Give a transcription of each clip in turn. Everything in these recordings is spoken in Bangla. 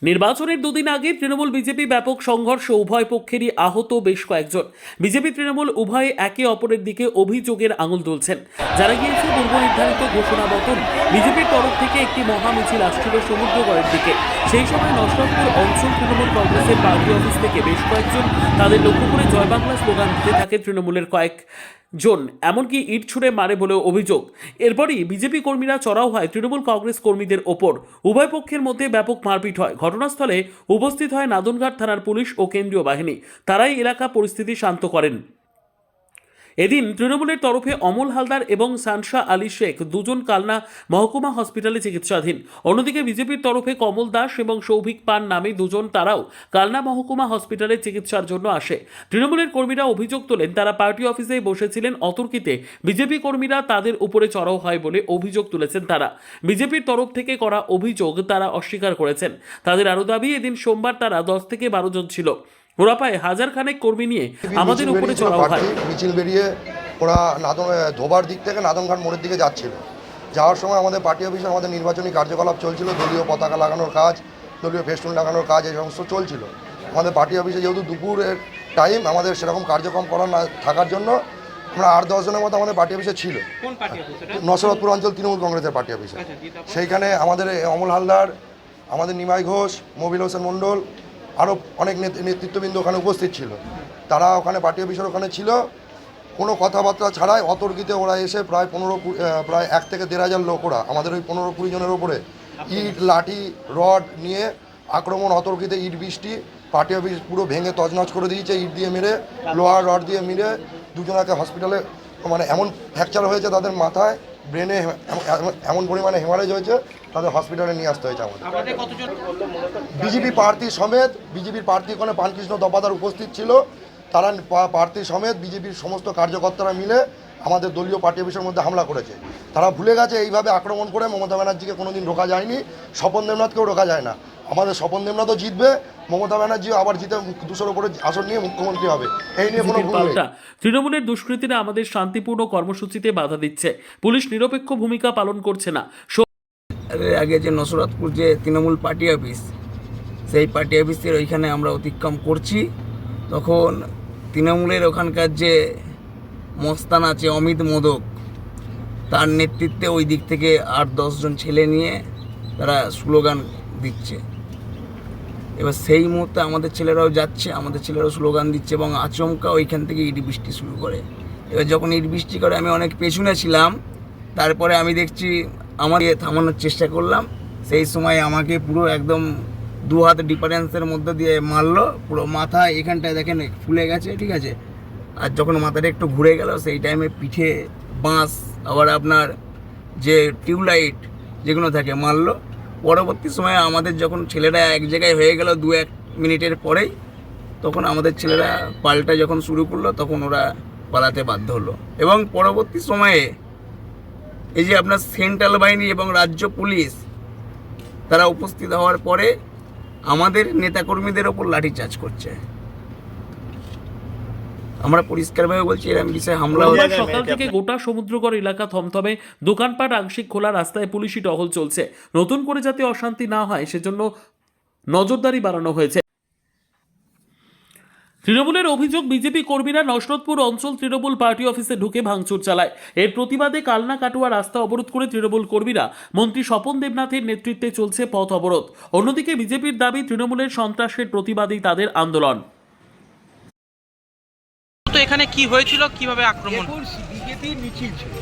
নির্বাচনের দুদিন আগে তৃণমূল বিজেপি ব্যাপক সংঘর্ষ, উভয় পক্ষেরই আহত বেশ কয়েকজন। বিজেপি তৃণমূল উভয়ে একে অপরের দিকে অভিযোগের আঙুল তুলছেন। যারা গিয়েছে পূর্ব নির্ধারিত ঘোষণা মতন বিজেপির তরফ থেকে একটি মহা মিছিল আসছিল সমুদ্রগড়ের দিকে। সেই সময় নসরতপুর অঞ্চল তৃণমূল কংগ্রেসের পার্টি অফিস থেকে বেশ কয়েকজন তাদের লক্ষ্য করে জয় বাংলা স্লোগান দিতে থাকে তৃণমূলের কয়েকজন, এমনকি ইট ছুঁড়ে মারে বলেও অভিযোগ। এরপরই বিজেপি কর্মীরা চড়াও হয় তৃণমূল কংগ্রেস কর্মীদের ওপর। উভয় পক্ষের মধ্যে ব্যাপক মারপিট হয়। ঘটনাস্থলে উপস্থিত হয় নাদনঘাট থানার পুলিশ ও কেন্দ্রীয় বাহিনী। তারাই এলাকা পরিস্থিতি শান্ত করেন। এদিন তৃণমূলের তরফে অমল হালদার এবং সানশা আলী শেখ দুজন কালনা মহকুমা হসপিটালে চিকিৎসাধীন। অন্যদিকে বিজেপির তরফে কমল দাস এবং সৌভিক পান নামে দুজন, তারাও কালনা মহকুমা হসপিটালে চিকিৎসার জন্য আসে। তৃণমূলের কর্মীরা অভিযোগ তোলেন, তারা পার্টি অফিসে বসেছিলেন, অতর্কিতে বিজেপি কর্মীরা তাদের উপরে চড়াও হয় বলে অভিযোগ তুলেছেন তারা। বিজেপির তরফ থেকে করা অভিযোগ তারা অস্বীকার করেছেন। তাদের আরও দাবি, এদিন সোমবার তারা 10 থেকে 12 জন ছিল। ওরা প্রায় 1000 খানেক কর্মী নিয়ে আমাদের উপরে চড়াও হয়। মিছিল বেরিয়ে ওরা ধোবার দিক থেকে নাদনঘাট মোড়ের দিকে যাচ্ছিল। যাওয়ার সময় আমাদের পার্টি অফিসে আমাদের নির্বাচনী কার্যকলাপ চলছিল, দলীয় পতাকা লাগানোর কাজ, দলীয় ফেস্টুন লাগানোর কাজ, এই সমস্ত চলছিল। আমাদের পার্টি অফিসে যেহেতু দুপুরের টাইম, আমাদের সেরকম কার্যক্রম করা না থাকার জন্য আমরা 8-10 জনের মতো আমাদের পার্টি অফিসে ছিল। নসরতপুর অঞ্চল তৃণমূল কংগ্রেসের পার্টি অফিসে। সেইখানে আমাদের অমল হালদার, আমাদের নিমাই ঘোষ, মবিল হোসেন মণ্ডল, আরও অনেক নেতৃত্ববৃন্দ ওখানে উপস্থিত ছিল। তারা ওখানে পার্টি অফিসের ওখানে ছিল। কোনো কথাবার্তা ছাড়াই অতর্কিতে ওরা এসে প্রায় 1 থেকে 1,500 লোক, ওরা আমাদের ওই 15-20 জনের ওপরে ইট, লাঠি, রড নিয়ে আক্রমণ, অতর্কিতে ইট বৃষ্টি, পার্টি অফিস পুরো ভেঙে তছনছ করে দিয়েছে। ইট দিয়ে মেরে, লোহার রড দিয়ে মেরে দুজনাকে হসপিটালে, মানে এমন ফ্র্যাকচার হয়েছে তাদের মাথায়, ব্রেনে এমন পরিমাণে হেমারেজ হয়েছে, তাদের হসপিটালে নিয়ে আসতে হয়েছে আমাদের। বিজেপি প্রার্থী সমেত, বিজেপির প্রার্থী ওখানে পানকৃষ্ণ দপাদার উপস্থিত ছিল। তারা প্রার্থী সমেত বিজেপির সমস্ত কার্যকর্তারা মিলে আমাদের দলীয় পার্টি অফিসের মধ্যে হামলা করেছে। তারা ভুলে গেছে এইভাবে আক্রমণ করে মমতা ব্যানার্জিকে কোনোদিন রোকা যায়নি, স্বপন দেবনাথকেও রোকা যায় না। আমাদের স্বপন দেবনাথও জিতবে, মমতা ব্যানার্জিও আবার জিতে 200-র উপরে আসন নিয়ে মুখ্যমন্ত্রী হবে। এই নিয়ে কোনো ভুল নেই। তৃণমূলের দুষ্কৃতীরা আমাদের শান্তিপূর্ণ কর্মসূচিতে বাধা দিচ্ছে, পুলিশ নিরপেক্ষ ভূমিকা পালন করছে না। আগে যে নসরতপুর যে তৃণমূল পার্টি অফিস, সেই পার্টি অফিসের ওইখানে আমরা অতিক্রম করছি, তখন তৃণমূলের ওখানকার যে মস্তান আছে অমিত মোদক, তার নেতৃত্বে ওই দিক থেকে 8-10 জন ছেলে নিয়ে তারা স্লোগান দিচ্ছে। এবার সেই মুহূর্তে আমাদের ছেলেরাও যাচ্ছে, আমাদের ছেলেরাও স্লোগান দিচ্ছে এবং আচমকা ওইখান থেকে ইট বৃষ্টি শুরু করে। এবার যখন ইট বৃষ্টি করে আমি অনেক পেছনে ছিলাম, তারপরে আমি দেখছি আমাকে থামানোর চেষ্টা করলাম, সেই সময় আমাকে পুরো একদম 2 হাত ডিফারেন্সের মধ্যে দিয়ে মারলো। পুরো মাথা এখানটায় দেখেন ফুলে গেছে, ঠিক আছে। আর যখন মাথাটা একটু ঘুরে গেল, সেই টাইমে পিঠে বাঁশ, আবার আপনার যে টিউবলাইট যেগুলো থাকে মারলো। পরবর্তী সময়ে আমাদের যখন ছেলেরা এক জায়গায় হয়ে গেল 2-1 মিনিটের পরেই, তখন আমাদের ছেলেরা পাল্টা যখন শুরু করলো, তখন ওরা পালাতে বাধ্য হলো। এবং পরবর্তী সময়ে এই যে আপনার সেন্ট্রাল বাহিনী এবং রাজ্য পুলিশ তারা উপস্থিত হওয়ার পরে আমাদের নেতাকর্মীদের ওপর লাঠিচার্জ করছে। আমরা পরিষ্কারভাবে বলছি, এরকম বিষয়ে হামলা হচ্ছে। সকাল থেকে গোটা সমুদ্রগড় এলাকা থমথমে, দোকানপাট আংশিক খোলা, রাস্তায় পুলিশি টহল চলছে। নতুন করে যাতে অশান্তি না হয় সেজন্য নজরদারি বাড়ানো হয়েছে। তৃণমূলের অভিযোগ, বিজেপি কর্মীরা নসরতপুর অঞ্চল তৃণমূল পার্টি অফিসে ঢুকে ভাঙচুর চালায়। এর প্রতিবাদে কালনা কাটুয়া রাস্তা অবরোধ করে তৃণমূল কর্মীরা, মন্ত্রী স্বপন দেবনাথের নেতৃত্বে চলছে পথ অবরোধ। অন্যদিকে বিজেপির দাবি, তৃণমূলের সন্ত্রাসের প্রতিবাদেই তাদের আন্দোলন। তো এখানে কি হয়েছিল, কিভাবে আক্রমণ? বিজেপির মিছিল ছিল,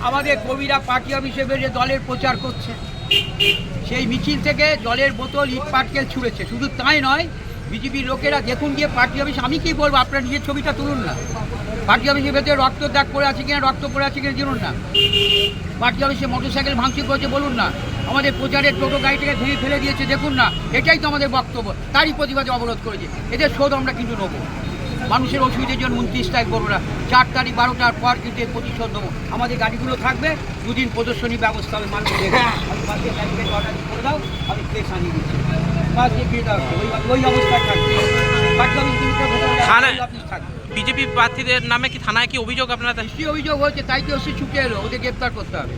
আমাদের কর্মীরা পার্টি অফিসে বেরিয়ে দলের প্রচার করছে। সেই মিছিল থেকে দলের বোতল, ইট পাটকেল ছুঁড়েছে। শুধু তাই নয়, বিজেপির লোকেরা দেখুন গিয়ে পার্টি অফিস, আমি কি বলবো, আপনার নিজের ছবিটা তুলুন না। পার্টি অফিসের ভেতরে রক্ত দাগ পড়ে আছে কিনা, রক্ত পড়ে আছে কিনা জানুন না। পার্টি অফিসে মোটরসাইকেল ভাঙচুর করেছে বলুন না। আমাদের প্রচারের টোটো গাড়িটাকে ভেঙে ফেলে দিয়েছে দেখুন না। এটাই তো আমাদের বক্তব্য, তারই প্রতিবাদে অবরোধ করেছে। এদের শোধ আমরা কিন্তু নেবো। মানুষের অসুবিধার জন্য 29 তারিখ করবো না, 4 তারিখ 12টার পর কিন্তু এর প্রতিশোধ দেবো। আমাদের গাড়িগুলো থাকবে, 2 দিন প্রদর্শনী ব্যবস্থা হবে। মানুষ আমি পাশে গাড়িকে অর্ডার করে দাও, আমি প্লেস আনিয়ে দিচ্ছি, বাস দিয়ে ফিরে দাও, ওই অবস্থায় থাকবে। বিজেপি প্রার্থীদের নামে কি থানায় কি অভিযোগ আপনারা? কি অভিযোগ হয়েছে, তাই কি ওসি ছুটে এলো, ওদের গ্রেপ্তার করতে হবে।